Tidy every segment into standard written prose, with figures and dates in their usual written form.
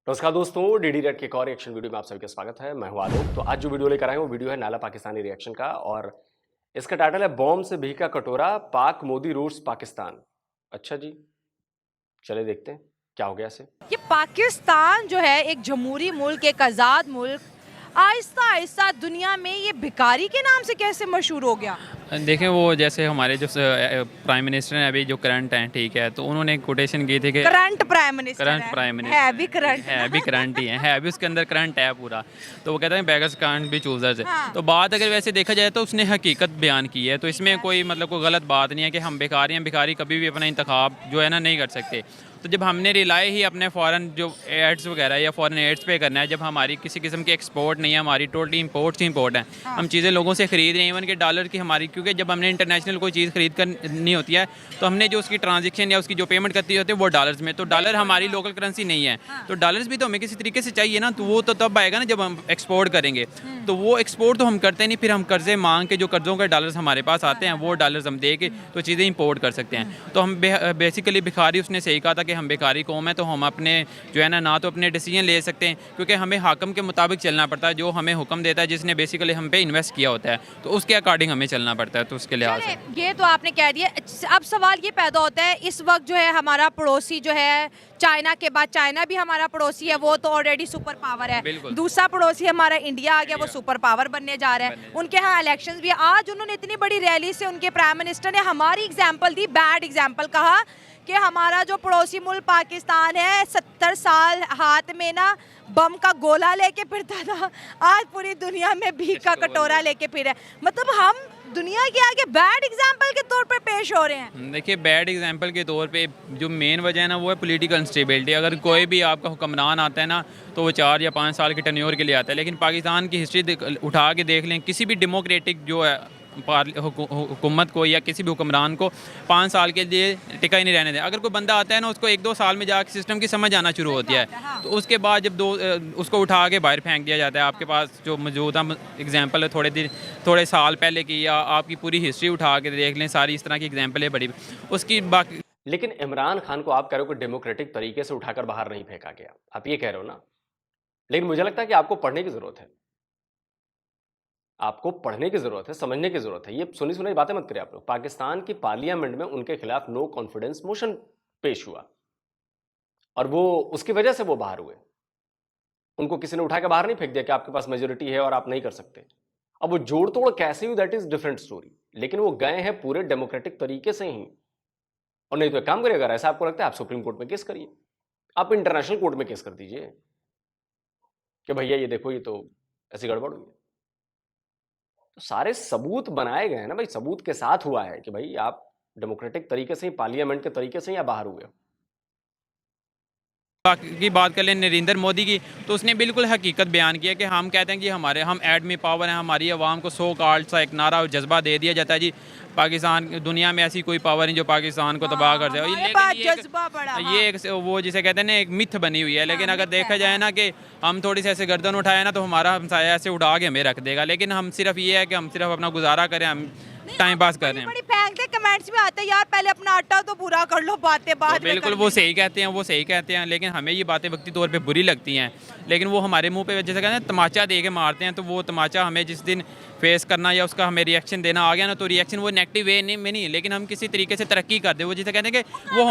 नमस्कार दोस्तों, DD red के एक और रिएक्शन वीडियो में आप सभी का स्वागत है। मैं हूं आलोक। तो आज जो वीडियो लेकर आए हैं वो वीडियो है नाला पाकिस्तानी रिएक्शन का और इसका टाइटल है बॉम्ब से भीगा कटोरा, पाक मोदी रूट्स पाकिस्तान। अच्छा जी, चले देखते हैं क्या हो गया इसे। ये पाकिस्तान जो है एक जमहूरी मुल्क, एक आज़ाद मुल्क, आहिस्ता आहिस्ता दुनिया में ये भिखारी के नाम से कैसे मशहूर हो गया? देखें वो जैसे हमारे जो प्राइम मिनिस्टर हैं अभी जो करंट हैं, ठीक है, तो उन्होंने एक कोटेशन की थी कि current prime minister current prime minister है भी करंट है भी करंट ही है भी उसके अंदर करंट है पूरा। तो वो कहते हैं बेगर्स कांट बी चूजर्स। हाँ। तो बात अगर वैसे देखा जाए तो उसने हकीकत बयान की है, तो इसमें कोई मतलब कोई गलत बात नहीं है कि हम भिखारी हैं। भिखारी कभी भी अपना इंतखाब जो है ना नहीं कर सकते। तो जब हमने रिलाई ही अपने फॉरेन जो एड्स वगैरह या फॉरेन एड्स पे करना है, जब हमारी किसी किस्म की एक्सपोर्ट नहीं है, हमारी टोटली इंपोर्ट ही इंपोर्ट है। हाँ। हम चीज़ें लोगों से खरीद रहे हैं, इवन के डॉलर की हमारी, क्योंकि जब हमने इंटरनेशनल कोई चीज़ खरीद करनी होती है तो हमने जो उसकी ट्रांजेक्शन या उसकी जो पेमेंट करती होती है वो डॉलर्स में, तो डॉलर हमारी लोकल करेंसी नहीं है। तो डॉलर्स भी तो हमें किसी तरीके से चाहिए ना, तो वो तो तब आएगा ना जब हम एक्सपोर्ट करेंगे। तो वो एक्सपोर्ट तो हम करते नहीं, फिर हम कर्जे मांग के जो कर्जों के डॉलर्स हमारे पास आते हैं वो डॉलर्स हम दे के तो चीज़ें इंपोर्ट कर सकते हैं। तो हम बेसिकली भिखारी, उसने सही कहा था कि हम भिखारी कौम है, तो हम अपने जो है ना तो अपने डिसीजन ले सकते हैं, क्योंकि हमें हाकम के मुताबिक चलना पड़ता है, जो हमें हुक्म देता है, जिसने बेसिकली हम पे इन्वेस्ट किया होता है, तो उसके अकॉर्डिंग हमें चलना पड़ता है। तो उसके लिहाज से ये तो आपने कह दिया। अब सवाल ये पैदा होता है, इस वक्त जो है हमारा पड़ोसी जो है चाइना के बाद, चाइना भी हमारा पड़ोसी है, वो तो ऑलरेडी सुपर पावर है। बिल्कुल। दूसरा पड़ोसी हमारा इंडिया आ गया, वो सुपर पावर बनने जा रहा है। उनके यहाँ इलेक्शंस भी, आज उन्होंने इतनी बड़ी रैली से उनके प्राइम मिनिस्टर ने हमारी एग्जाम्पल दी, बैड एग्जाम्पल कहा कि हमारा जो पड़ोसी मुल्क पाकिस्तान है 70 साल हाथ में ना बम का गोला लेके फिरता था, आज पूरी दुनिया में भीख का कटोरा लेके फिरे। मतलब हम दुनिया के आगे बैड एग्जाम्पल के तौर पर पेश हो रहे हैं। देखिए, बैड एग्जांपल के तौर पे जो मेन वजह है ना वो है पॉलिटिकल इंस्टेबिलिटी। अगर कोई भी आपका हुक्मरान आता है ना तो वो 4 या 5 साल के टर्न्योर के लिए आता है, लेकिन पाकिस्तान की हिस्ट्री उठा के देख लें, किसी भी डेमोक्रेटिक जो है हुकूमत को या किसी भी हुक्मरान को 5 साल के लिए टिका ही नहीं रहने दें। अगर कोई बंदा आता है ना, उसको 1-2 साल में जाकर सिस्टम की समझ आना शुरू होती है, तो उसके बाद जब उसको उठा के बाहर फेंक दिया जाता है। आपके पास जो मौजूदा एग्जाम्पल है थोड़े साल पहले की, या आपकी पूरी हिस्ट्री उठा के देख लें, सारी इस तरह की एग्जाम्पल है बड़ी उसकी बाकी। लेकिन इमरान खान को आप कह रहे हो कि डेमोक्रेटिक तरीके से उठाकर बाहर नहीं फेंका गया, आप ये कह रहे हो ना। लेकिन मुझे लगता है कि आपको पढ़ने की जरूरत है, आपको पढ़ने की जरूरत है, समझने की जरूरत है। ये सुनी सुनाई बातें मत करिए आप लोग। पाकिस्तान की पार्लियामेंट में उनके खिलाफ नो कॉन्फिडेंस मोशन पेश हुआ और वो उसकी वजह से वो बाहर हुए। उनको किसी ने उठा के बाहर नहीं फेंक दिया कि आपके पास मेजोरिटी है और आप नहीं कर सकते। अब वो जोड़ तोड़ कैसे हुई, दैट इज डिफरेंट स्टोरी। लेकिन वो गए हैं पूरे डेमोक्रेटिक तरीके से ही। और नहीं तो एक काम करिए, अगर ऐसा आपको लगता है आप सुप्रीम कोर्ट में केस करिए, आप इंटरनेशनल कोर्ट में केस कर दीजिए कि भैया ये देखो, ये तो ऐसी गड़बड़ हुई है। तो सारे सबूत बनाए गए हैं ना भाई, सबूत के साथ हुआ है कि भाई आप डेमोक्रेटिक तरीके से ही, पार्लियामेंट के तरीके से ही आप बाहर हुए हो। की बात कर लें नरेंद्र मोदी की, तो उसने बिल्कुल हकीकत बयान किया कि हम कहते हैं कि हम एडमी पावर हैं, हमारी आवाम को 100 कार्ड सा एक नारा और जज्बा दे दिया जाता है जी, पाकिस्तान दुनिया में ऐसी कोई पावर नहीं जो पाकिस्तान को तबाह कर जाए। ये एक वो जिसे कहते हैं ना एक मिथ बनी हुई है। लेकिन अगर देखा जाए ना कि हम थोड़ी सी ऐसे गर्दन उठाए ना तो हमारा हमसाया ऐसे उड़ा के हमें रख देगा। लेकिन हम सिर्फ ये है कि हम सिर्फ अपना गुजारा करें, हम टाइम पास कर रहे हैं। फेंक दे, कमेंट्स में आते हैं यार पहले अपना आटा तो पूरा कर लो, बातें बाद तो बिल्कुल वो सही कहते हैं, लेकिन हमें ये बातें वक्ती तौर पे बुरी लगती हैं। लेकिन वो हमारे मुंह पे जैसे कहते हैं तमाचा दे के मारते हैं, तो वो तमाचा हमें जिस दिन फेस करना या उसका हमें रिएक्शन देना आ गया ना, तो रिएक्शन वो नेगेटिव वे में नहीं, लेकिन हम किसी तरीके से तरक्की कर दे। वो जिसे कहते हैं कि वो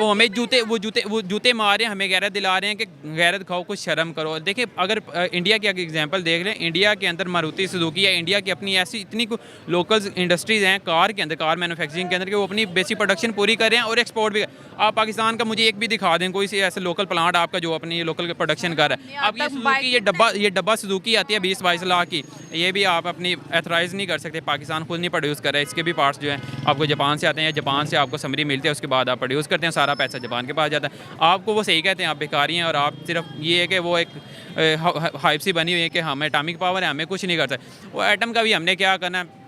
हमें जूते मार रहे हैं, हमें गैरत दिला रहे हैं कि गैरत खाओ, कुछ शर्म करो। देखिए, अगर इंडिया की एग्जांपल देख लें, इंडिया के अंदर मारुति सुजुकी या इंडिया की अपनी ऐसी इतनी लोकल इंडस्ट्रीज़ हैं कार के अंदर, कार मैन्युफैक्चरिंग के अंदर, कि वो अपनी बेसिक प्रोडक्शन पूरी कर रहे हैं और एक्सपोर्ट भी। आप पाकिस्तान का मुझे एक भी दिखा दें कोई सी ऐसे लोकल प्लांट आपका जो अपनी लोकल प्रोडक्शन कर रहा है। आप ये सुजुकी ये डब्बा सुजुकी आती है 20-22 लाख की, ये भी आप अपनी एथराइज नहीं कर सकते, पाकिस्तान खुद नहीं प्रोड्यूस कर रहा है। इसके भी पार्ट्स जो हैं आपको जापान से आते हैं, जापान से आपको समरी मिलती है, उसके बाद आप प्रोड्यूस करते हैं, सारा पैसा जापान के पास जाता है। आपको वो सही कहते हैं आप भिखारी हैं, और आप सिर्फ ये है कि वो एक हाइप सी बनी हुई है कि हमें एटॉमिक पावर है, हमें कुछ नहीं कर सकते। वो एटम का भी हमने क्या करना है,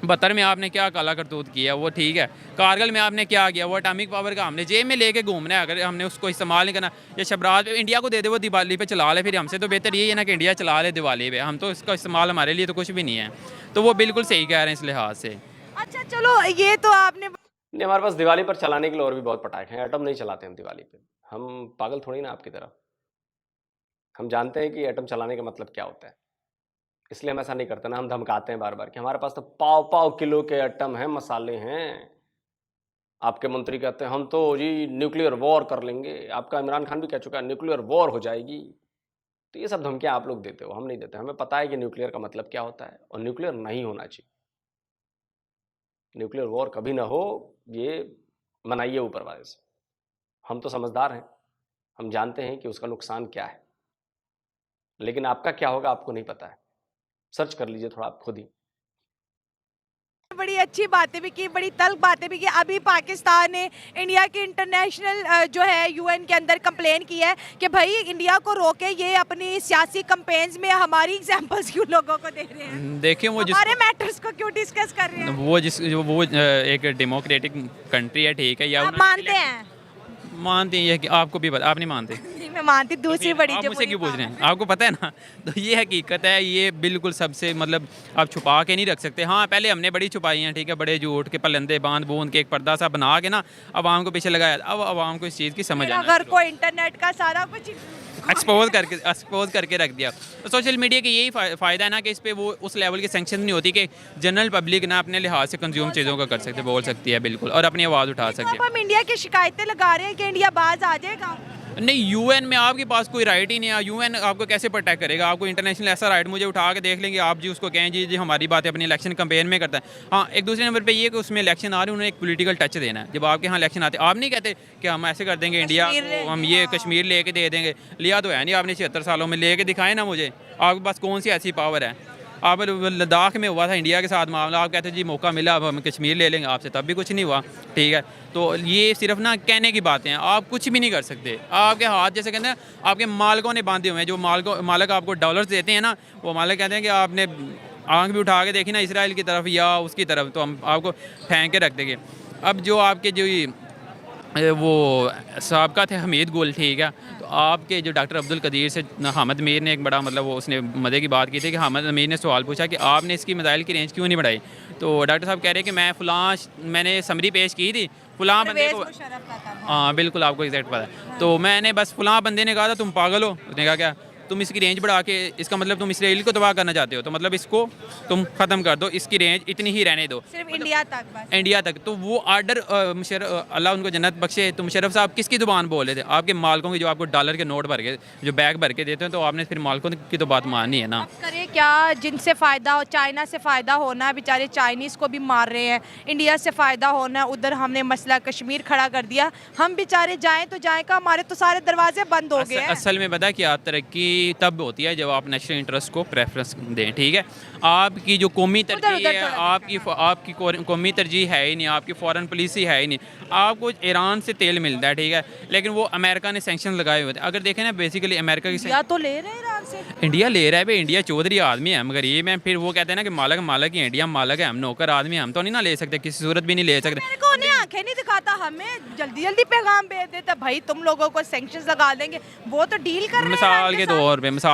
72 में आपने क्या काला करतूत किया वो ठीक है, कारगिल में आपने क्या किया, वो एटॉमिक पावर का हमने जेब में लेके घूमना है, अगर हमने उसको इस्तेमाल नहीं करना। या शबराज इंडिया को दे दे, वो दिवाली पे चला ले, फिर हमसे तो बेहतर ये है ना कि इंडिया चला ले दिवाली पे, हम तो इसका इस्तेमाल हमारे लिए तो कुछ भी नहीं है। तो वो बिल्कुल सही कह रहे हैं इस लिहाज से। अच्छा चलो, ये तो आपने नहीं, हमारे पास दिवाली पर चलाने के लिए और भी बहुत पटाखे हैं, एटम नहीं चलाते हम दिवाली पे, हम पागल थोड़ी ना आपकी तरह। हम जानते हैं कि एटम चलाने का मतलब क्या होता है, इसलिए हम ऐसा नहीं करते ना, हम धमकाते हैं बार बार कि हमारे पास तो पाव पाव किलो के एटम हैं, मसाले हैं। आपके मंत्री कहते हैं हम तो जी न्यूक्लियर वॉर कर लेंगे, आपका इमरान खान भी कह चुका है न्यूक्लियर वॉर हो जाएगी। तो ये सब धमकियां आप लोग देते हो, हम नहीं देते। हमें पता है कि न्यूक्लियर का मतलब क्या होता है और न्यूक्लियर नहीं होना चाहिए। न्यूक्लियर वॉर कभी ना हो, ये मनाइए ऊपर वाले से। हम तो समझदार हैं, हम जानते हैं कि उसका नुकसान क्या है, लेकिन आपका क्या होगा आपको नहीं पता है। सर्च कर लीजिए थोड़ा आप खुद ही। बड़ी अच्छी बातें भी की, बड़ी तल्ख बातें भी की। अभी पाकिस्तान ने इंडिया की इंटरनेशनल जो है यूएन के अंदर कंप्लेन की है कि भाई इंडिया को रोके, ये अपनी सियासी कंपेन्स में हमारी एग्जांपल्स क्यों लोगों को दे रहे हैं, देखिए वो हमारे मैटर्स को क्यों डिस्कस कर रहे हैं। वो एक डेमोक्रेटिक कंट्री है, ठीक है, या आप मानते हैं? मानते हैं, ये कि आपको भी आप नहीं मानते? नहीं, मैं मानती। दूसरी बड़ी आप जो मुझसे क्यों पूछ रहे हैं? आपको पता है ना। तो ये हकीकत है, ये बिल्कुल सबसे मतलब आप छुपा के नहीं रख सकते। हाँ, पहले हमने बड़ी छुपाई हैं, ठीक है, बड़े झूठ के पलंदे बांध बूंद के एक पर्दा सा बना के ना आवाम को पीछे लगाया। अब आवाम को इस चीज़ की समझ आना अगर कोई इंटरनेट का सारा कुछ एक्सपोज करके रख दिया। तो सोशल मीडिया की यही फ़ायदा है ना कि इस पे वो उस लेवल की सैंक्शन नहीं होती कि जनरल पब्लिक ना अपने लिहाज से कंज्यूम चीज़ों को कर सकते, बोल सकती है बिल्कुल, और अपनी आवाज़ उठा सकती है। हम इंडिया की शिकायतें लगा रहे हैं कि इंडिया बाज आ जाएगा। नहीं, यूएन में आपके पास कोई राइट ही नहीं है। यूएन आपको कैसे प्रोटेक्ट करेगा? आपको इंटरनेशनल ऐसा राइट मुझे उठा के देख लेंगे आप जी, उसको कहें जी जी हमारी बातें अपनी इलेक्शन कैंपेन में करता है। हाँ, एक दूसरे नंबर पे ये कि उसमें इलेक्शन आ रहे हैं, उन्हें एक पॉलिटिकल टच देना है। जब आपके यहाँ इलेक्शन आते हैं, आप नहीं कहते कि हम ऐसे कर देंगे इंडिया को, हम ये कश्मीर लेके दे देंगे। लिया तो है नहीं आपने 76 सालों में, लेके दिखाए ना मुझे। आपके पास कौन सी ऐसी पावर है? आप लद्दाख में हुआ था इंडिया के साथ मामला, आप कहते जी मौका मिला अब हम कश्मीर ले लेंगे, आपसे तब भी कुछ नहीं हुआ, ठीक है। तो ये सिर्फ ना कहने की बातें हैं, आप कुछ भी नहीं कर सकते। आपके हाथ जैसे कहते हैं आपके मालिकों ने बांधे हुए हैं, जो मालिक आपको डॉलर्स देते हैं ना, वो मालिक कहते हैं कि आपने आंख भी उठा के देखी ना इसराइल की तरफ या उसकी तरफ, तो हम आपको फेंक के रख देंगे। अब जो आपके जो वो साबका थे हमीद गुल, ठीक है, तो आपके जो डॉक्टर अब्दुल कदीर से हामिद मीर ने एक बड़ा मतलब वो उसने मज़े की बात की थी कि हामिद मीर ने सवाल पूछा कि आपने इसकी मिसाइल की रेंज क्यों नहीं बढ़ाई। तो डॉक्टर साहब कह रहे हैं कि मैंने समरी पेश की थी, फलां बंदे को, हाँ बिल्कुल आपको एग्जैक्ट पता है, तो मैंने बस फलां बंदे ने कहा था तुम पागल हो। उसने कहा क्या तुम इसकी रेंज बढ़ा के, इसका मतलब तुम इसराइल को तबाह करना चाहते हो, तो मतलब इसको तुम ख़त्म कर दो, इसकी रेंज इतनी ही रहने दो, सिर्फ इंडिया तक बस। इंडिया तक। तो वो आर्डर अल्लाह उनको जन्नत बख्शे, तो मुशर्रफ साहब किसकी ज़ुबान बोल रहे थे? आपके मालिकों की, जो आपको डॉलर के नोट भर के, जो बैग भर के देते हैं, तो आपने फिर मालिकों की तो बात माननी है ना। अब करे क्या, जिनसे फ़ायदा हो, चाइना से फ़ायदा होना है, बेचारे चाइनीज़ को भी मार रहे हैं, इंडिया से फ़ायदा होना है, उधर हमने मसला कश्मीर खड़ा कर दिया, हम बेचारे जाएँ तो जाएँ का, हमारे तो सारे दरवाजे बंद हो गए हैं। असल में पता क्या, तरक्की तब होती है जब आप नेशनल इंटरेस्ट को प्रेफरेंस दें, ठीक है। आपकी जो कौमी तरजीह है, आपकी कौमी तरजीह है ही नहीं, आपकी फॉरेन पॉलिसी है ही नहीं। आपको ईरान से तेल मिलता है, ठीक है, लेकिन वो अमेरिका ने सैंक्शन लगाए हुए थे। अगर देखें ना, बेसिकली अमेरिका की या तो ले रहे हैं ईरान से, इंडिया ले रहा है भाई, इंडिया चौधरी आदमी है, मगर ये मैं फिर वो कहते हैं ना कि मालक ही इंडिया मालक है, हम नौकर आदमी, हम तो नहीं ना ले सकते, किसी सूरत भी नहीं ले सकते। मेरे को उन्हें आंखें नहीं दिखाता, हमें जल्दी जल्दी पैगाम भेज देता भाई तुम लोगों को सैंक्शंस लगा देंगे, वो तो डील कर रहे हैं। मिसाल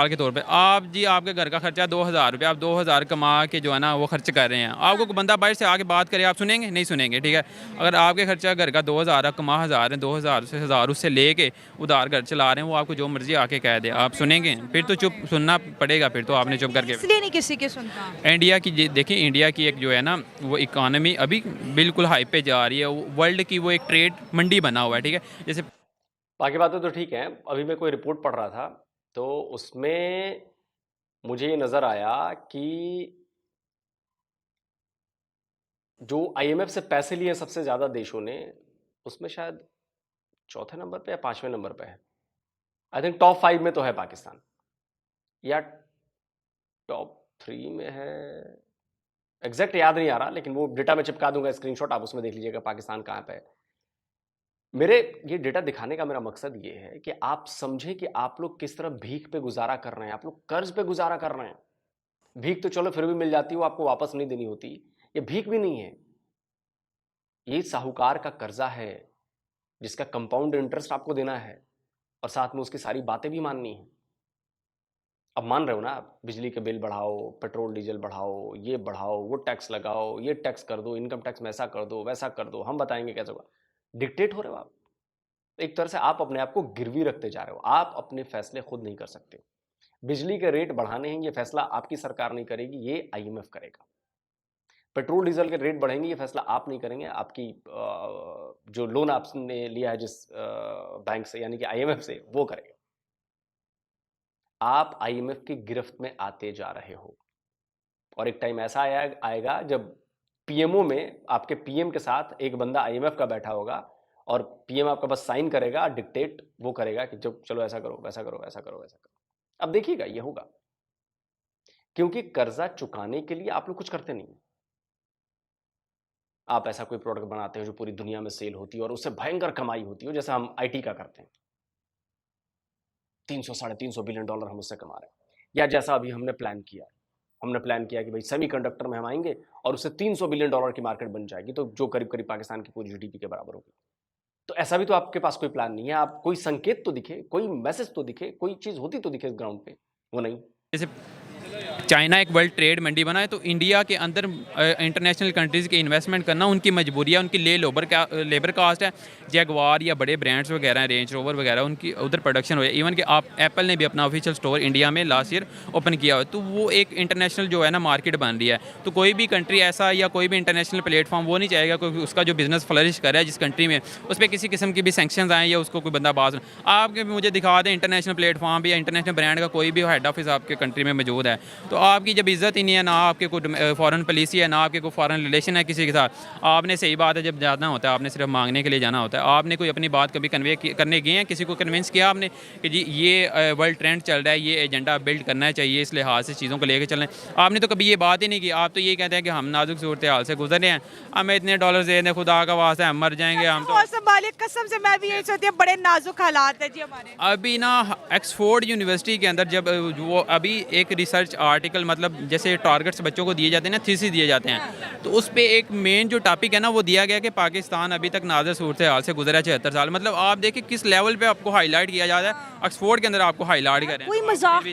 के तौर पे आप जी, आपके घर का खर्चा 2000 रुपये, आप 2000 कमा के जो है ना वो खर्च कर रहे हैं। आपको बंदा बाहर से आके बात करे, आप सुनेंगे? नहीं सुनेंगे, ठीक है। अगर आपके खर्चा घर का 2000, आप कमा 1000 है, 2000 से 1000 उससे लेके उधार घर चला रहे हैं, वो आपको जो मर्जी आके कह दे, आप सुनेंगे? फिर तो चुप सुनना पड़ेगा, फिर तो आपने चुप करके। इसलिए नहीं किसी की सुनता। इंडिया की देखिए, इंडिया की एक जो है ना वो इकानमी अभी बिल्कुल हाई पे जा रही है, वर्ल्ड की वो एक ट्रेड मंडी बना हुआ है, ठीक है। जैसे बाकी बातें तो ठीक हैं। अभी मैं कोई रिपोर्ट पढ़ रहा था, तो उसमें मुझे ये नज़र आया कि जो आईएमएफ से पैसे लिए सबसे ज़्यादा देशों ने, उसमें शायद चौथे नंबर पे या 5वें नंबर पे है। आई थिंक टॉप 5 में तो है पाकिस्तान, या टॉप 3 में है, एग्जैक्ट याद नहीं आ रहा, लेकिन वो डेटा में चिपका दूंगा स्क्रीनशॉट, आप उसमें देख लीजिएगा पाकिस्तान कहाँ पे है। मेरे ये डेटा दिखाने का मेरा मकसद ये है कि आप समझें कि आप लोग किस तरह भीख पे गुजारा कर रहे हैं, आप लोग कर्ज पे गुजारा कर रहे हैं। भीख तो चलो फिर भी मिल जाती है, वो आपको वापस नहीं देनी होती। ये भीख भी नहीं है, ये साहूकार का कर्जा है जिसका कंपाउंड इंटरेस्ट आपको देना है, और साथ में उसकी सारी बातें भी माननी है। अब मान रहे हो ना आप, बिजली के बिल बढ़ाओ, पेट्रोल डीजल बढ़ाओ, ये बढ़ाओ, वो टैक्स लगाओ, ये टैक्स कर दो, इनकम टैक्स में ऐसा कर दो, वैसा कर दो, हम बताएंगे कैसे होगा। डिक्टेट हो रहे हो आप। एक तरह से आप अपने आप को गिरवी रखते जा रहे हो, आप अपने फैसले खुद नहीं कर सकते। बिजली के रेट बढ़ाने हैं, ये फैसला आपकी सरकार नहीं करेगी, ये आईएमएफ करेगा। पेट्रोल डीजल के रेट बढ़ेंगे, ये फैसला आप नहीं करेंगे, आपकी जो लोन आपने लिया है जिस बैंक से यानी कि आईएमएफ से, वो करेगा। आप आईएमएफ की गिरफ्त में आते जा रहे हो और एक टाइम ऐसा आएगा जब पीएमओ में आपके पीएम के साथ एक बंदा आईएमएफ का बैठा होगा और पीएम आपका बस साइन करेगा, डिक्टेट वो करेगा कि जब चलो ऐसा करो, वैसा करो, ऐसा करो, वैसा करो। अब देखिएगा ये होगा, क्योंकि कर्जा चुकाने के लिए आप लोग कुछ करते नहीं। आप ऐसा कोई प्रोडक्ट बनाते हैं जो पूरी दुनिया में सेल होती है और उससे भयंकर कमाई होती है, जैसे हम आईटी का करते हैं, 300-350 बिलियन डॉलर हम उससे कमा रहे हैं। या जैसा अभी हमने प्लान किया कि भाई सेमीकंडक्टर में हम आएंगे और उससे 300 बिलियन डॉलर की मार्केट बन जाएगी, तो जो करीब करीब पाकिस्तान की पूरी जीडीपी के बराबर होगी। तो ऐसा भी तो आपके पास कोई प्लान नहीं है, आप कोई संकेत तो दिखे, कोई मैसेज तो दिखे, कोई चीज होती तो दिखे ग्राउंड पे, वो नहीं। जैसे चाइना एक वर्ल्ड ट्रेड मंडी बना है, तो इंडिया के अंदर इंटरनेशनल कंट्रीज़ के इन्वेस्टमेंट करना उनकी मजबूरी है, उनकी लेबर कास्ट है। जैगवार या बड़े ब्रांड्स वगैरह हैं, रेंज रोवर वगैरह, उनकी उधर प्रोडक्शन हो है। इवन कि आप एप्पल ने भी अपना ऑफिशियल स्टोर इंडिया में लास्ट ईयर ओपन किया हुआ है, तो वो एक इंटरनेशनल जो है ना मार्केट बन रही है। तो कोई भी कंट्री ऐसा या कोई भी इंटरनेशनल प्लेटफॉर्म वो नहीं चाहेगा क्योंकि उसका जो बिजनेस फ्लरिश कर रहा है जिस कंट्री में, उस पर किसी किस्म की भी सैंक्शंस आएँ या उसको कोई बंदा बाज आपके मुझे दिखा दें इंटरनेशनल प्लेटफॉर्म भी या इंटरनेशनल ब्रांड का कोई भी हेड ऑफिस आपके कंट्री में मौजूद है, तो आपकी जब इज्जत ही नहीं है, ना आपके कोई फॉरेन पॉलिसी है, ना आपके कोई फॉरेन रिलेशन है किसी के साथ, आपने सही बात है जब जाना होता है आपने सिर्फ मांगने के लिए जाना होता है। आपने कोई अपनी बात कभी कन्वे करने गए हैं, किसी को कन्विंस किया आपने कि जी ये वर्ल्ड ट्रेंड चल रहा है, ये एजेंडा बिल्ड करना चाहिए, इस लिहाज से चीज़ों को लेकर चलें, आपने तो कभी ये बात ही नहीं की। आप तो ये कहते हैं कि हम नाजुक सूरत हाल से गुजर रहे हैं, हमें इतने डॉलर दे दें, खुदा का वास्ता हम मर जाएंगे, हम तो कसम से मैं भी यही सोचती हूँ, बड़े नाजुक हालात है जी हमारे। अभी ना ऑक्सफोर्ड यूनिवर्सिटी के अंदर जब वो अभी एक रिसर्च आर्टिकल, मतलब जैसे टारगेट्स बच्चों को दिए जाते हैं ना, थीसिस दिए जाते हैं, तो उस पर एक मेन जो टॉपिक है ना वो दिया गया कि पाकिस्तान अभी तक नाज़ुक सूरत हाल से गुजरा 76 साल। मतलब आप देखिए किस लेवल पे आपको हाईलाइट किया जाता है, ऑक्सफोर्ड के अंदर आपको हाईलाइट करें, कोई मजाक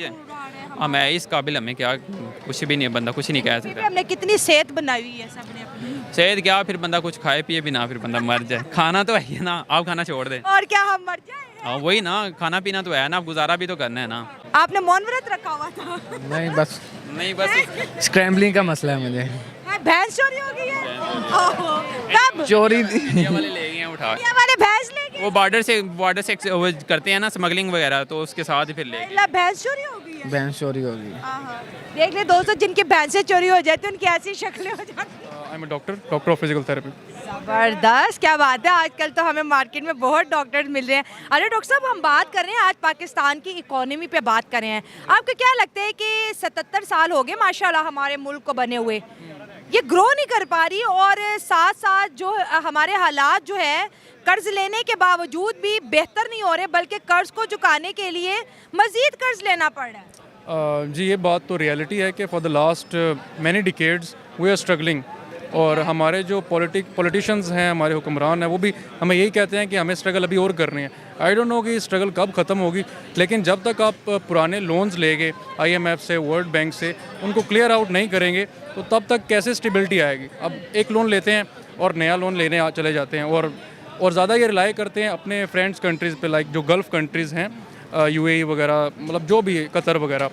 मैं इस काबिल हमें क्या कुछ भी नहीं है, बंदा कुछ नहीं कह सकता। हमने कितनी सेहत बनाई हुई है सबने अपनी। सेहत क्या, फिर बंदा कुछ खाए पिए भी ना, फिर बंदा मर जाए। खाना तो है ना, आप खाना छोड़ दें और क्या हम मर जाए। हाँ वही ना, खाना पीना तो है ना, आप गुजारा भी तो करना है ना। आपने मौन व्रत रखा हुआ था? नहीं बस स्क्रैम्बलिंग का मसला है मुझे। भैंस चोरी हो गई है? कब चोरी इंडिया वाले ले गए हैं उठा, इंडिया वाले भैंस ले गए? वो बॉर्डर से वो करते हैं ना स्मगलिंग वगैरह, तो उसके साथ ही फिर ले गए। भैंस चोरी हो गई है? भैंस चोरी हो गई। देख ले दोस्तों, जिनकी भैंसें चोरी हो जाती है उनकी ऐसी शक्लें हो जाती हैं। I am doctor of physical therapy. जबरदस्त, क्या बात है। आजकल तो हमें मार्केट में बहुत डॉक्टर्स मिल रहे हैं। अरे डॉक्टर साहब, हम बात कर रहे हैं आज पाकिस्तान की इकोनॉमी पे बात कर रहे हैं। आपको क्या लगता है कि 77 साल हो गए माशाल्लाह हमारे मुल्क को बने हुए, ये ग्रो नहीं कर पा रही और साथ साथ जो हमारे हालात जो है कर्ज लेने के बावजूद भी बेहतर नहीं हो रहे, बल्कि कर्ज को चुकाने के लिए मजीद कर्ज लेना पड़ रहा है। जी ये बात तो रियलिटी है कि for the last many decades we are struggling, और हमारे जो पॉलिटिशियंस हैं, हमारे हुक्मरान हैं, वो भी हमें यही कहते हैं कि हमें स्ट्रगल अभी और करनी है। आई डोंट नो कि स्ट्रगल कब ख़त्म होगी, लेकिन जब तक आप पुराने लोन्स लेंगे IMF से, वर्ल्ड बैंक से, उनको क्लियर आउट नहीं करेंगे तो तब तक कैसे स्टेबिलिटी आएगी। अब एक लोन लेते हैं और नया लोन लेने चले जाते हैं, और ज़्यादा ये रिलाई करते हैं अपने फ्रेंड्स कंट्रीज़ पे, लाइक जो गल्फ़ कंट्रीज़ हैं, UAE वगैरह, मतलब जो भी कतर वगैरह।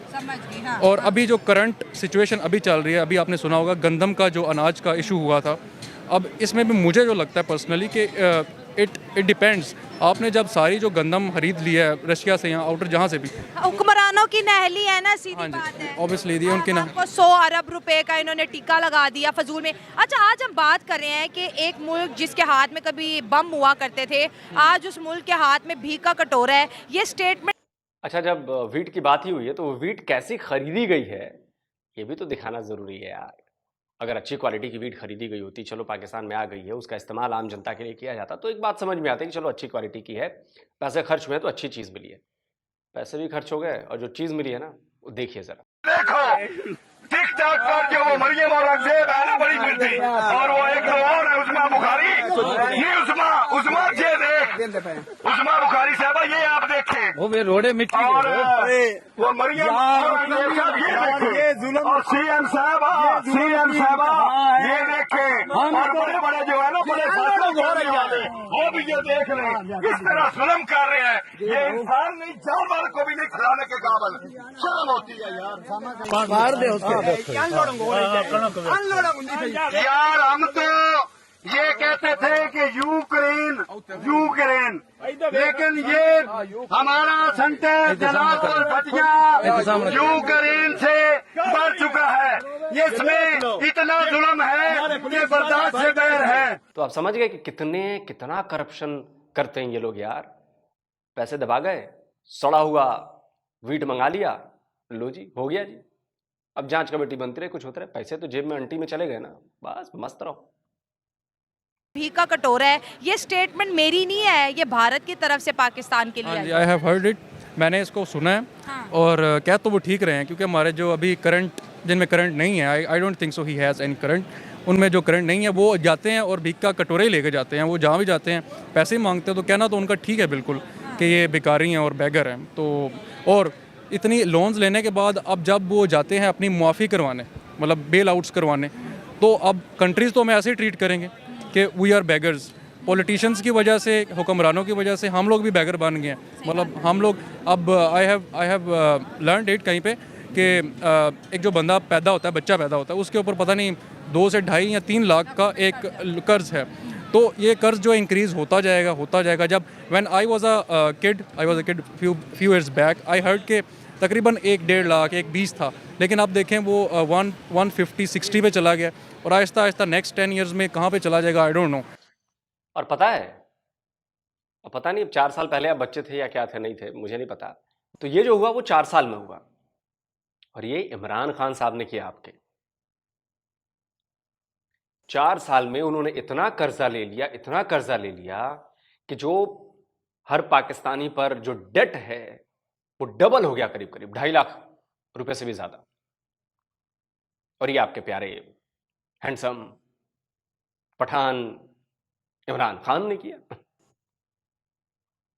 हाँ। और अभी जो करंट सिचुएशन अभी चल रही है, अभी आपने सुना होगा गंदम का जो अनाज का इशू हुआ था, अब इसमें भी मुझे जो लगता है पर्सनली कि इट डिपेंड्स, आपने जब सारी जो गंदम खरीद लिया है रशिया से या आउटर जहाँ से भी, हुक्मरानों की नहली है ना, सीधी हाँ जी, बात है। ऑब्वियसली दी उनकी ना, 100 अरब रुपए का इन्होंने टीका लगा दिया फजूल में। अच्छा, आज हम बात कर रहे हैं कि एक मुल्क जिसके हाथ में कभी बम हुआ करते थे, आज उस मुल्क के हाथ में भीख का कटोरा है। ये स्टेटमेंट। अच्छा, जब वीट की बात ही हुई है तो वीट कैसी खरीदी गई है ये भी तो दिखाना ज़रूरी है यार। अगर अच्छी क्वालिटी की वीट खरीदी गई होती, चलो पाकिस्तान में आ गई है, उसका इस्तेमाल आम जनता के लिए किया जाता, तो एक बात समझ में आती है कि चलो अच्छी क्वालिटी की है, पैसे खर्च हुए तो अच्छी चीज़ मिली है। पैसे भी खर्च हो गए और जो चीज़ मिली है ना, वो देखिए ज़रा। देखो टिक टाक पर जो वो मरियम और अफजेब है ना, बड़ी मिलती, और वो एक तो और है उस्मा बुखारी, ये उस्मा जे देख, उस्मा बुखारी साहबा, ये आप देखें वो वे रोडे मिट्टी और वो मरियम औरंगजेब साहब ये देखे और सीएम साहब ये देखे और बड़े बड़े जो है ना बड़े फैसले करने वाले वो भी ये देख रहे हैं किस तरह जुल्म कर रहे हैं। ये इंसान नहीं जानवर को भी नहीं खिलाने के काबिल। शर्म होती है यार हम तो ये कहते थे कि यूक्रेन लेकिन ये हमारा सेंटर जलाल और भटिया यूक्रेन से बढ़ चुका है। ये इसमें इतना जुल्म है कि बर्दाश्त से बाहर है। तो आप समझ गए कि कितना करप्शन करते हैं ये लोग यार। पैसे दबा गए, सड़ा हुआ वीट मंगा लिया, लो जी हो गया जी। अब जांच कमेटी बनती रहे, कुछ होता रहे, पैसे तो जेब में अंटी में चले गए ना, बस मस्त रहो। भीख का कटोरा है, ये स्टेटमेंट मेरी नहीं है, ये भारत की तरफ से पाकिस्तान के लिए आई है। आई हैव हर्ड इट, मैंने इसको सुना है। हाँ। और कह तो वो ठीक रहे हैं क्योंकि हमारे जो अभी करंट जिनमें करंट नहीं है, I don't think so he has any current, उनमें जो करंट नहीं है वो जाते हैं और भीख का कटोरे ही लेके जाते हैं। वो जहाँ भी जाते हैं पैसे ही मांगते हैं, तो कहना तो उनका ठीक है बिल्कुल कि ये भिखारी हैं और बैगर हैं। तो और इतनी लोन्स लेने के बाद अब जब वो जाते हैं अपनी मुआफ़ी करवाने, मतलब बेल आउट्स करवाने, तो अब कंट्रीज़ तो हमें ऐसे ही ट्रीट करेंगे कि वी आर बैगर्स। पॉलिटिशियंस की वजह से, हुक्मरानों की वजह से हम लोग भी बैगर बन गए हैं। मतलब हम लोग अब आई हैव लर्नड इट कहीं पे कि एक जो बंदा पैदा होता है, बच्चा पैदा होता है, उसके ऊपर पता नहीं 2 से 2.5 या 3 लाख का एक कर्ज़ है। तो ये कर्ज़ जो इंक्रीज़ होता जाएगा। जब when I was a kid few years back, I heard के तकरीबन 1-1.5 लाख, 1.20 था, लेकिन अब देखें वो 150-60 पे चला गया और आहिस्ता आहिस्ता नेक्स्ट 10 ईयर्स में कहाँ पे चला जाएगा आई डोंट नो। और पता है, अब पता नहीं 4 साल पहले आप बच्चे थे या क्या थे, नहीं थे, मुझे नहीं पता। तो ये जो हुआ वो 4 साल में हुआ और ये इमरान खान साहब ने किया आपके। 4 साल में उन्होंने इतना कर्जा ले लिया कि जो हर पाकिस्तानी पर जो डेट है वो डबल हो गया, करीब 2.5 लाख रुपए से भी ज्यादा। और ये आपके प्यारे हैंडसम पठान इमरान खान ने किया।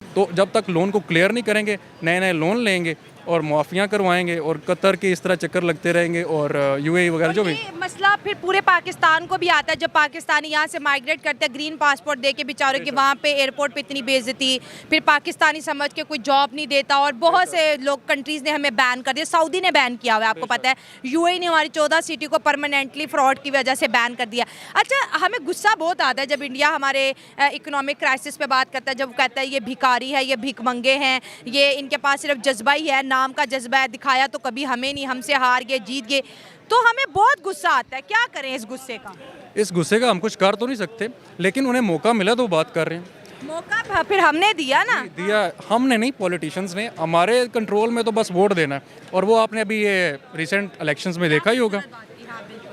तो जब तक लोन को क्लियर नहीं करेंगे, नए लोन लेंगे और मुआफ़ियाँ करवाएंगे और कतर के इस तरह चक्कर लगते रहेंगे और यूएई वगैरह जो भी। ये मसला फिर पूरे पाकिस्तान को भी आता है। जब पाकिस्तानी यहाँ से माइग्रेट करते हैं ग्रीन पासपोर्ट दे के बेचारों की, वहाँ पे एयरपोर्ट पे इतनी बेइज्जती, फिर पाकिस्तानी समझ के कोई जॉब नहीं देता और बहुत से लोग कंट्रीज़ ने हमें बैन कर दिया। सऊदी ने बैन किया हुआ है, आपको पता है। यूएई ने हमारी 14 सिटी को परमानेंटली फ्रॉड की वजह से बैन कर दिया। अच्छा, हमें गुस्सा बहुत आता है जब इंडिया हमारे इकोनॉमिक क्राइसिस पे बात करता है, जब कहता है ये भिखारी है, ये भिखमंगे हैं, ये इनके पास सिर्फ जज्बा ही है, नाम का जज्बा है, दिखाया तो कभी हमें नहीं, हमसे हार गए, जीत गए। तो हमें बहुत गुस्सा आता है। क्या करें इस गुस्से का? इस गुस्से का हम कुछ कर तो नहीं सकते, लेकिन उन्हें मौका मिला तो बात कर रहे हैं। मौका फिर हमने दिया ना, दिया हमने नहीं, पॉलिटिशियंस ने। हमारे कंट्रोल में तो बस वोट देना है। और वो आपने अभी ये रिसेंट इलेक्शंस में देखा ही होगा,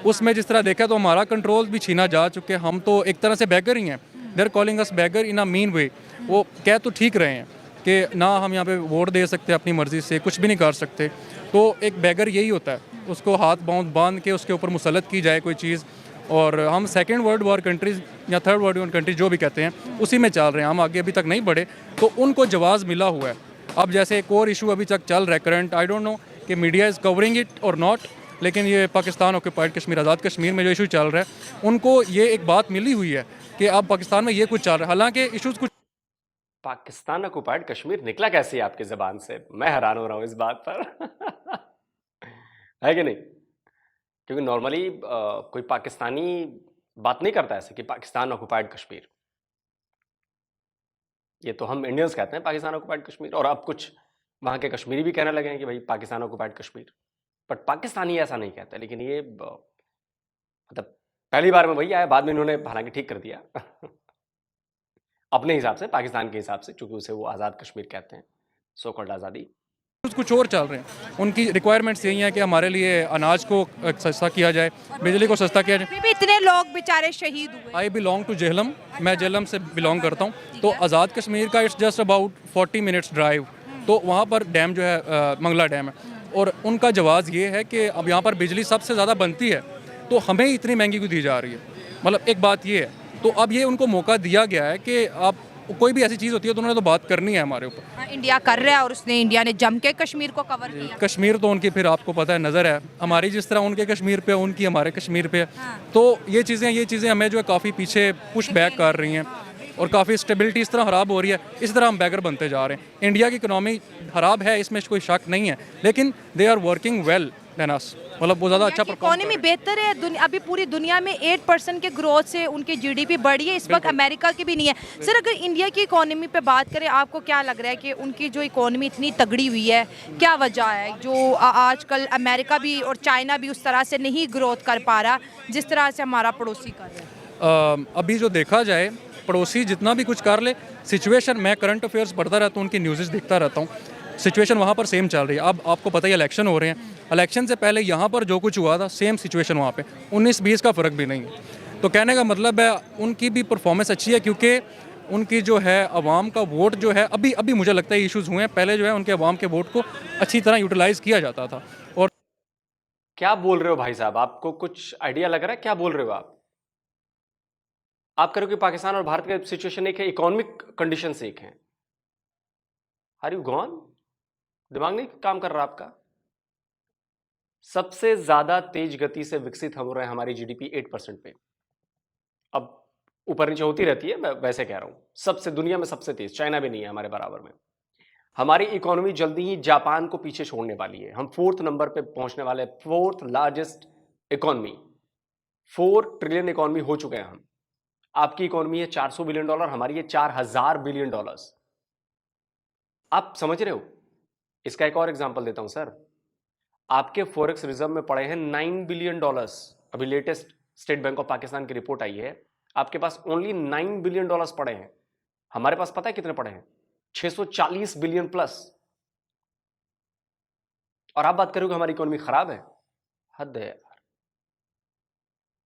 उसमें जिस तरह देखा तो हमारा कंट्रोल भी छीना जा चुके। हम तो एक तरह से बैगर ही हैं। They are calling us beggar in a mean way. वो कह तो ठीक रहे हैं कि ना हम यहाँ पे वोट दे सकते, अपनी मर्ज़ी से कुछ भी नहीं कर सकते। तो एक बैगर यही होता है, उसको हाथ बांध के उसके ऊपर मुसलत की जाए कोई चीज़। और हम 2nd वर्ल्ड वॉर कंट्रीज़ या 3rd वर्ल्ड वॉर कंट्रीज़ जो भी कहते हैं उसी में चल रहे हैं। हम आगे अभी तक नहीं बढ़े, तो उनको जवाब मिला हुआ है। अब जैसे एक और इशू अभी तक चल रहा है करंट, आई डोंट नो कि मीडिया इज़ कवरिंग इट और नॉट, लेकिन ये पाकिस्तान ऑक्यूपाइड कश्मीर, आज़ाद कश्मीर में जो इशू चल रहा है, उनको ये एक बात मिली हुई है कि अब पाकिस्तान में ये कुछ चल रहा है। हालांकि इशूज़ कुछ पाकिस्तान ऑक्युपाइड कश्मीर निकला कैसे आपकी जबान से? मैं हैरान हो रहा हूं इस बात पर। है कि नहीं? क्योंकि नॉर्मली कोई पाकिस्तानी बात नहीं करता ऐसे कि पाकिस्तान ऑक्युपाइड कश्मीर। ये तो हम इंडियंस कहते हैं पाकिस्तान ऑक्युपाइड कश्मीर, और अब कुछ वहां के कश्मीरी भी कहने लगे हैं कि भाई पाकिस्तान ऑक्युपाइड कश्मीर। बट पाकिस्तानी ऐसा नहीं कहते। लेकिन ये मतलब पहली बार में वही आया, बाद में इन्होंने हालांकि ठीक कर दिया अपने हिसाब से, पाकिस्तान के हिसाब से, चूंकि उसे वो आज़ाद कश्मीर कहते हैं, सो कॉल्ड आज़ादी। कुछ और चल रहे हैं। उनकी रिक्वायरमेंट्स यही हैं कि हमारे लिए अनाज को सस्ता किया जाए, बिजली को सस्ता किया जाए। फिर भी इतने लोग बेचारे शहीद हुए। आई बिलोंग टू जेहलम, मैं जेहलम से बिलोंग करता हूँ। तो आज़ाद कश्मीर का it's just about 40 minutes drive. तो वहाँ पर डैम जो है मंगला डैम है, और उनका जवाब ये है कि अब यहाँ पर बिजली सबसे ज़्यादा बनती है, तो हमें इतनी महंगी क्यों दी जा रही है। मतलब एक बात ये है। तो अब ये उनको मौका दिया गया है कि आप कोई भी ऐसी चीज़ होती है तो उन्होंने तो बात करनी है हमारे ऊपर। हाँ, इंडिया कर रहा है और उसने इंडिया ने जम के कश्मीर को कवर किया। कश्मीर तो उनकी फिर आपको पता है नज़र है, हमारी जिस तरह उनके कश्मीर पे उनकी हमारे कश्मीर पे, तो ये चीज़ें हमें जो है काफ़ी पीछे पुश बैक कर रही हैं और काफ़ी स्टेबिलिटी इस तरह ख़राब हो रही है, इस तरह हम बैगर बनते जा रहे हैं। इंडिया की इकोनॉमी ख़राब है, इसमें कोई शक नहीं है, लेकिन they are working well then us, मतलब वो ज़्यादा अच्छा परफॉर्म इकोनॉमी बेहतर है। अभी पूरी दुनिया में 8% के ग्रोथ से उनकी जीडीपी बढ़ी है, इस वक्त अमेरिका की भी नहीं है। सर अगर इंडिया की इकोनॉमी पे बात करें, आपको क्या लग रहा है कि उनकी जो इकोनॉमी इतनी तगड़ी हुई है, क्या वजह है जो आजकल अमेरिका भी और चाइना भी उस तरह से नहीं ग्रोथ कर पा रहा जिस तरह से हमारा पड़ोसी कर रहा है? अभी जो देखा जाए, पड़ोसी जितना भी कुछ कर ले, सिचुएशन, मैं करंट अफेयर्स पढ़ता रहता हूँ, उनकी न्यूज़ देखता रहता हूँ, सिचुएशन वहाँ पर सेम चल रही है। अब आपको पता है इलेक्शन हो रहे हैं, इलेक्शन से पहले यहाँ पर जो कुछ हुआ था सेम सिचुएशन वहाँ पे, 19-20 का फ़र्क भी नहीं है। तो कहने का मतलब है उनकी भी परफॉर्मेंस अच्छी है, क्योंकि उनकी जो है अवाम का वोट जो है, अभी मुझे लगता है इश्यूज़ हुए हैं, पहले जो है उनके अवाम के वोट को अच्छी तरह यूटिलाइज़ किया जाता था। और क्या बोल रहे हो भाई साहब, आपको कुछ आइडिया लग रहा है क्या बोल रहे हो आप कह रहे हो कि पाकिस्तान और भारत का सिचुएशन एक है, इकोनॉमिक कंडीशंस एक हैं। Are you gone? दिमाग नहीं काम कर रहा आपका? सबसे ज्यादा तेज गति से विकसित हो रहे हैं हमारी जीडीपी 8% पे। अब ऊपर नीचे होती रहती है, मैं वैसे कह रहा हूं, सबसे दुनिया में सबसे तेज, चाइना भी नहीं है हमारे बराबर में। हमारी इकोनॉमी जल्दी ही जापान को पीछे छोड़ने वाली है, हम 4th नंबर पे पहुंचने वाले, 4th largest economy, 4 trillion economy हो चुके हैं हम। आपकी इकोनॉमी है $400 बिलियन, हमारी है $4000 बिलियन। आप समझ रहे हो? इसका एक और एग्जांपल देता हूं सर, आपके फॉरेक्स रिजर्व में पड़े हैं $9 बिलियन। अभी latest state bank of Pakistan की रिपोर्ट आई है, आपके पास ओनली $9 बिलियन पड़े हैं। हमारे पास पता है कितने पड़े हैं? 640 बिलियन प्लस। और आप बात करोगे हमारी इकोनॉमी खराब है? हद है यार।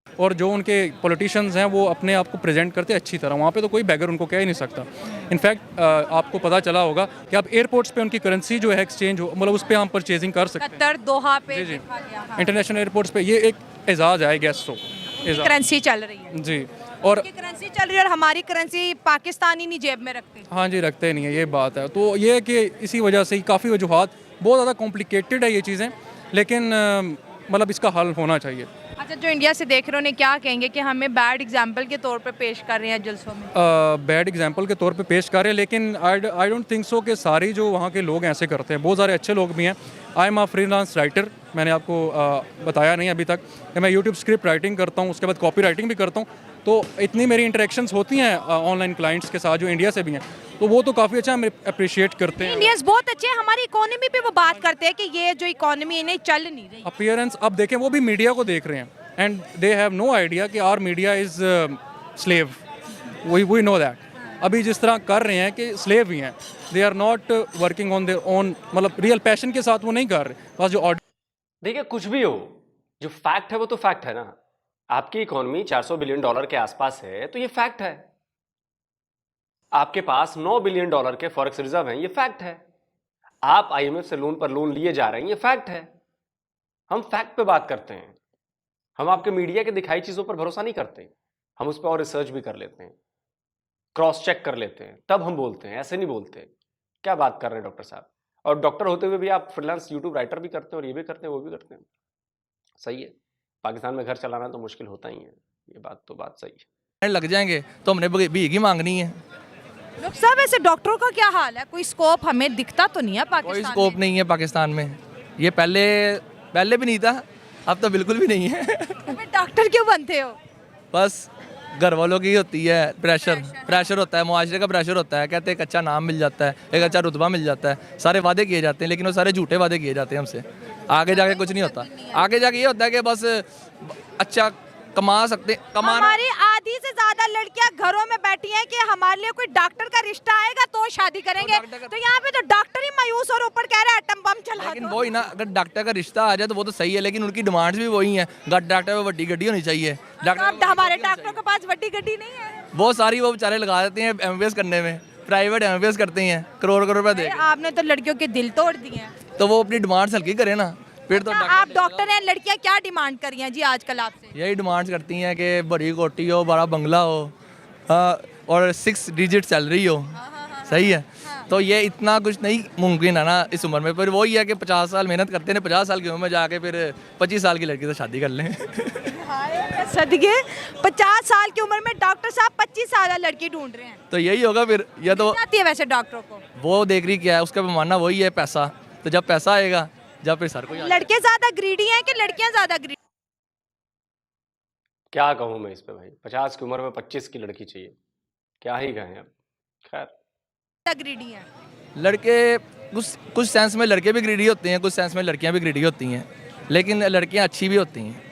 और जो उनके पॉलिटिशियंस हैं वो अपने आप को प्रेजेंट करते हैं अच्छी तरह, वहाँ पे तो कोई बैगर उनको कह ही नहीं सकता। इनफैक्ट आपको पता चला होगा कि आप एयरपोर्ट्स पे उनकी करेंसी जो है एक्सचेंज हो, मतलब उस पर हम परचेजिंग कर सकते हैं। कतर, दोहा पे जी। देखा गया, हाँ। इंटरनेशनल एयरपोर्ट्स पे ये एक एजाज़ है, गेस्ट हो एजाज़। करेंसी चल रही है जी, और करेंसी चल रही है और हमारी करेंसी पाकिस्तानी नहीं जेब में रखते। हाँ जी, रखते नहीं है, ये बात है। तो ये है कि इसी वजह से ही काफ़ी वजूहात, बहुत ज़्यादा कॉम्प्लिकेटेड है ये चीज़ें, लेकिन मतलब इसका हल होना चाहिए। अच्छा, जो इंडिया से देख रहे हो उन्हें क्या कहेंगे कि हमें बैड एग्जाम्पल के तौर पे पेश कर रहे हैं जलसों में? बैड एग्जाम्पल के तौर पे पेश कर रहे हैं, लेकिन आई डोंट थिंक सो कि सारी जो वहाँ के लोग ऐसे करते हैं, बहुत सारे अच्छे लोग भी हैं। I am a freelance writer, मैंने आपको बताया नहीं अभी तक कि मैं यूट्यूब स्क्रिप्ट राइटिंग करता हूँ, उसके बाद कॉपी राइटिंग भी करता हूँ। तो इतनी मेरी इंटरेक्शंस होती हैं ऑनलाइन क्लाइंट्स के साथ जो इंडिया से भी हैं, तो वो तो काफ़ी अच्छा हम अप्रिशिएट करते हैं। इंडियंस बहुत अच्छे हैं, हमारी इकोनॉमी पे वो बात करते हैं कि ये जो इकोनॉमी इन्हें चल नहीं रही। अपीयरेंस अब देखें, वो भी मीडिया को देख रहे हैं and they have no idea कि our media is slave, we know that. अभी जिस तरह कर रहे हैं कि स्लेव ही हैं, they are not working on their own, मतलब रियल पैशन के साथ वो नहीं कर रहे। बस जो देखिए, कुछ भी हो, जो फैक्ट है वो तो फैक्ट है ना। आपकी इकोनॉमी $400 बिलियन के आसपास है, तो ये फैक्ट है। आपके पास $9 बिलियन के फॉरेक्स रिजर्व हैं, ये फैक्ट है। आप आईएमएफ से लोन पर लोन लिए जा रहे हैं, ये फैक्ट है। हम फैक्ट पे बात करते हैं, हम आपके मीडिया के दिखाई चीजों पर भरोसा नहीं करते, हम उस पर और रिसर्च भी कर लेते हैं, क्रॉस चेक कर लेते हैं, तब हम बोलते हैं, ऐसे नहीं बोलते। क्या बात कर रहे हैं डॉक्टर साहब? और डॉक्टर होते हुए भी आप फ्रीलांस यूट्यूब राइटर भी करते हैं, और ये भी करते हैं, वो भी करते हैं। सही है, पाकिस्तान में घर चलाना तो मुश्किल होता ही है, ये बात सही है। लग जाएंगे तो हमने भीख ही मांगनी है। डॉक्टर साहब, ऐसे डॉक्टरों का क्या हाल है? कोई स्कोप हमें दिखता तो नहीं है पाकिस्तान कोई में? स्कोप नहीं है पाकिस्तान में, ये पहले भी नहीं था, अब तो बिल्कुल भी नहीं है। तो फिर डॉक्टर क्यों बनते हो? बस घर वालों की होती है प्रेशर होता है, मुआशरे का प्रेशर होता है। कहते हैं एक अच्छा नाम मिल जाता है, एक अच्छा रुतबा मिल जाता है, सारे वादे किए जाते हैं, लेकिन वो सारे झूठे वादे किए जाते हैं हमसे। आगे जाके कुछ नहीं होता, आगे जाके ये होता है कि बस अच्छा कमा सकते, कमाना। हमारी आधी से ज्यादा लड़कियां घरों में बैठी हैं कि हमारे लिए कोई डॉक्टर का रिश्ता आएगा तो शादी करेंगे, तो यहाँ पे तो डॉक्टर ही मायूस और ऊपर कह रहे हैं एटम बम चला लेकिन दो। वही ना, अगर डॉक्टर का रिश्ता आ जाए तो वो तो सही है, लेकिन उनकी डिमांड्स भी वही हैं। डॉक्टर में बड़ी गड्डी होनी चाहिए, अब हमारे डॉक्टरों के पास बड़ी गड्डी नहीं है। बहुत सारी वो बेचारे लगा देते हैं एमबीबीएस करने में, प्राइवेट एमबीबीएस करते हैं, करोड़ रुपए दे। आपने तो लड़कियों के दिल तोड़ दिए हैं। तो वो अपनी डिमांड्स हल्की करें ना, फिर तो आप डॉक्टर हैं, लड़कियां क्या डिमांड कर रही हैं जी आजकल आपसे? यही डिमांड्स करती हैं कि बड़ी कोठी हो, बड़ा बंगला हो, हाँ, और 6 डिजिट सैलरी हो, सही है, तो ये इतना कुछ नहीं मुमकिन है ना इस उम्र में। पर वही है कि 50 साल मेहनत करते हैं, 50 साल की उम्र में जाके फिर 25 साल की लड़की से शादी कर लें। सदके 50 साल की उम्र में डॉक्टर साहब 25 साल लड़की ढूंढ रहे हैं। तो यही होगा फिर, या तो आती है वैसे डॉक्टरों को, वो देख रही क्या है, उसका मानना वही है पैसा। तो जब पैसा आएगा, जब फिर सर को लड़के ज्यादा ग्रीडी हैं कि लड़कियां ज्यादा ग्रीडी? क्या कहूँ मैं इस पे भाई, 50 की उम्र में 25 की लड़की चाहिए, क्या ही कहें अब। खैर ग्रीडी हैं लड़के, कुछ सेंस में लड़के भी ग्रीडी होते हैं, कुछ सेंस में लड़कियां भी ग्रीडी होती हैं, लेकिन लड़कियां अच्छी भी होती हैं।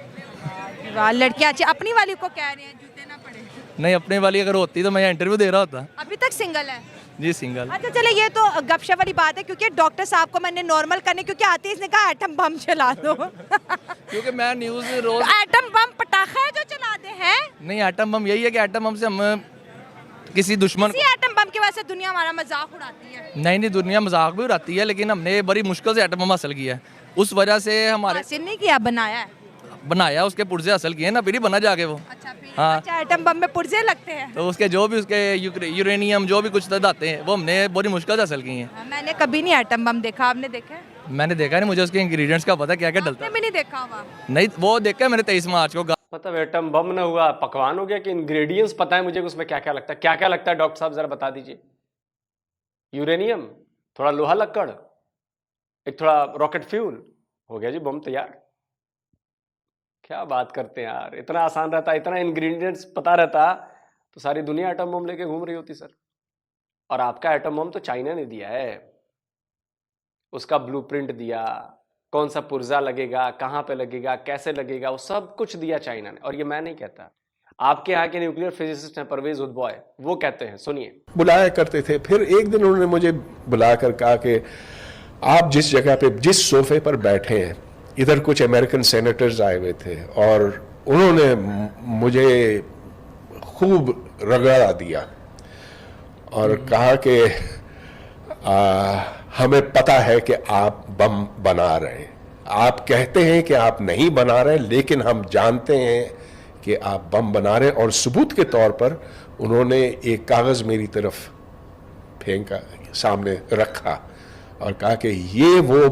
वाह, लड़कियां अच्छी। अपनी वाली को कह रहे हैं जूते ना पड़े। नहीं, अपने वाली अगर होती तो मैं इंटरव्यू दे रहा होता। अभी तक सिंगल है जी, सिंगल। अच्छा चले, ये तो गपशप वाली बात है, क्योंकि डॉक्टर साहब को मैंने नॉर्मल करने, क्योंकि आते ही इसने कहा एटम बम चला दो। क्योंकि मैं न्यूज़ रोज एटम बम पटाखा है जो चलाते हैं। नहीं, एटम बम यही है कि एटम बम से हम किसी दुश्मन इसी एटम बम की वजह से दुनिया हमारा मजाक उड़ाती है। नहीं, दुनिया मजाक भी उड़ाती है, लेकिन हमने बड़ी मुश्किल से एटम बम हासिल किया है। उस वजह से हमारे हासिल नहीं किया, बनाया है। बनाया, उसके पुर्जे हासिल किए ना, फिर ही बना जाके वो। अच्छा फिर हाँ। अच्छा, एटम बम में पुर्जे लगते हैं। तो उसके जो भी उसके यूरेनियम जो भी कुछ तदाते हैं वो हमने बड़ी मुश्किल से हासिल किए हैं। मैंने कभी नहीं एटम बम देखा, आपने देखा है? मैंने देखा नहीं, मुझे उसके इंग्रेडिएंट्स का पता क्या क्या डलता आपने भी नहीं देखा हुआ? है। नहीं, वो देखा है मैंने 23 मार्च को। मतलब एटम बम ना हुआ, पकवान हो गया कि इंग्रेडिएंट्स पता है मुझे कि उसमें क्या क्या लगता है। क्या क्या लगता है डॉक्टर साहब, जरा बता दीजिए। यूरेनियम, थोड़ा लोहा लक्कड़, एक थोड़ा रॉकेट फ्यूल, हो गया जी बम तैयार। क्या बात करते हैं यार, इतना आसान रहता, इतना इंग्रेडिएंट्स पता रहता तो सारी दुनिया एटम बम लेके घूम रही होती सर। और आपका एटम बम तो चाइना ने दिया है, उसका ब्लूप्रिंट दिया, कौन सा पुर्जा लगेगा, कहाँ पे लगेगा, कैसे लगेगा, वो सब कुछ दिया चाइना ने। और ये मैं नहीं कहता, आपके यहाँ के न्यूक्लियर फिजिसिस्ट हैं परवेज उदबॉय, वो कहते हैं, सुनिए। बुलाया करते थे। फिर एक दिन उन्होंने मुझे बुलाकर कहा कि आप जिस जगह पे, जिस सोफे पर बैठे हैं, इधर कुछ अमेरिकन सेनेटर्स आए हुए थे और उन्होंने मुझे खूब रगड़ा दिया और कहा कि हमें पता है कि आप बम बना रहे हैं, आप कहते हैं कि आप नहीं बना रहे, लेकिन हम जानते हैं कि आप बम बना रहे हैं। और सबूत के तौर पर उन्होंने एक कागज़ मेरी तरफ फेंका, सामने रखा और कहा कि ये वो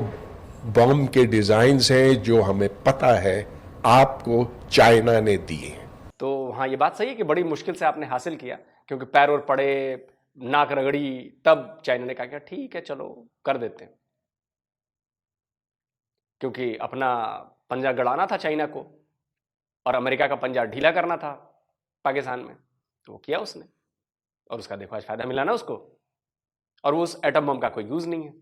बम के डिज़ाइंस हैं जो हमें पता है आपको चाइना ने दिए। तो हाँ, ये बात सही है कि बड़ी मुश्किल से आपने हासिल किया, क्योंकि पैर और पड़े, नाक रगड़ी, तब चाइना ने कहा ठीक है चलो कर देते हैं, क्योंकि अपना पंजा गड़ाना था चाइना को और अमेरिका का पंजा ढीला करना था पाकिस्तान में, तो वो किया उसने और उसका देखो आज फायदा मिला ना उसको। और वो उस एटम बम का कोई यूज नहीं है,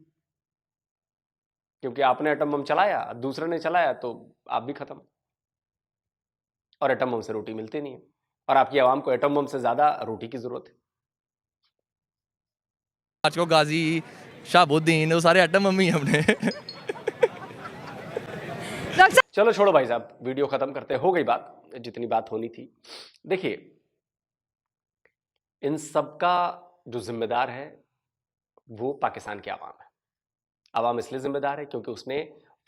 क्योंकि आपने एटम बम चलाया, दूसरे ने चलाया तो आप भी खत्म। और एटम बम से रोटी मिलती नहीं है, और आपकी आवाम को एटम बम से ज्यादा रोटी की जरूरत है। आज को गाजी, शाहबुद्दीन, वो सारे एटम बम ही हैं हमने। चलो छोड़ो भाई साहब, वीडियो खत्म करते, हो गई बात जितनी बात होनी थी। देखिए, इन सब का जो जिम्मेदार है वो पाकिस्तान की आवाम है। आवाम इसलिए जिम्मेदार है क्योंकि उसने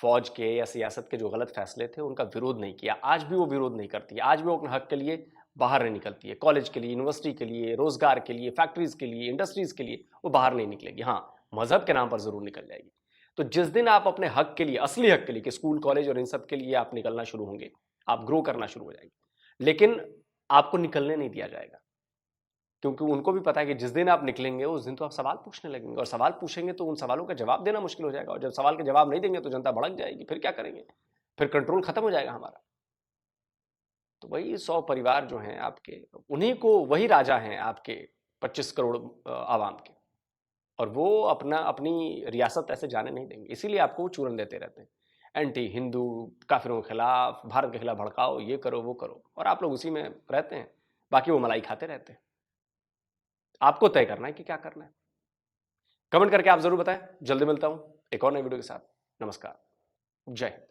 फौज के या सियासत के जो गलत फैसले थे उनका विरोध नहीं किया। आज भी वो विरोध नहीं करती है, आज भी वो अपने हक के लिए बाहर नहीं निकलती है। कॉलेज के लिए, यूनिवर्सिटी के लिए, रोजगार के लिए, फैक्ट्रीज के लिए, इंडस्ट्रीज के लिए वो बाहर नहीं निकलेगी। हाँ, मजहब के नाम पर जरूर निकल जाएगी। तो जिस दिन आप अपने हक के लिए, असली हक के लिए, कि स्कूल कॉलेज और इन सब के लिए आप निकलना शुरू होंगे, आप ग्रो करना शुरू हो जाएंगे, लेकिन आपको निकलने नहीं दिया जाएगा, क्योंकि उनको भी पता है कि जिस दिन आप निकलेंगे उस दिन तो आप सवाल पूछने लगेंगे, और सवाल पूछेंगे तो उन सवालों का जवाब देना मुश्किल हो जाएगा, और जब सवाल के जवाब नहीं देंगे तो जनता भड़क जाएगी, फिर क्या करेंगे, फिर कंट्रोल खत्म हो जाएगा हमारा। तो वही 100 परिवार जो हैं आपके, उन्हीं को, वही राजा हैं आपके 25 करोड़ आवाम के, और वो अपनी रियासत ऐसे जाने नहीं देंगे। इसीलिए आपको वो चूरन देते रहते हैं, एंटी हिंदू, काफिरों के खिलाफ, भारत के खिलाफ भड़काओ, ये करो वो करो, और आप लोग उसी में रहते हैं, बाकी वो मलाई खाते रहते हैं। आपको तय करना है कि क्या करना है। कमेंट करके आप जरूर बताएं। जल्दी मिलता हूं एक और नए वीडियो के साथ। नमस्कार, जय हिंद।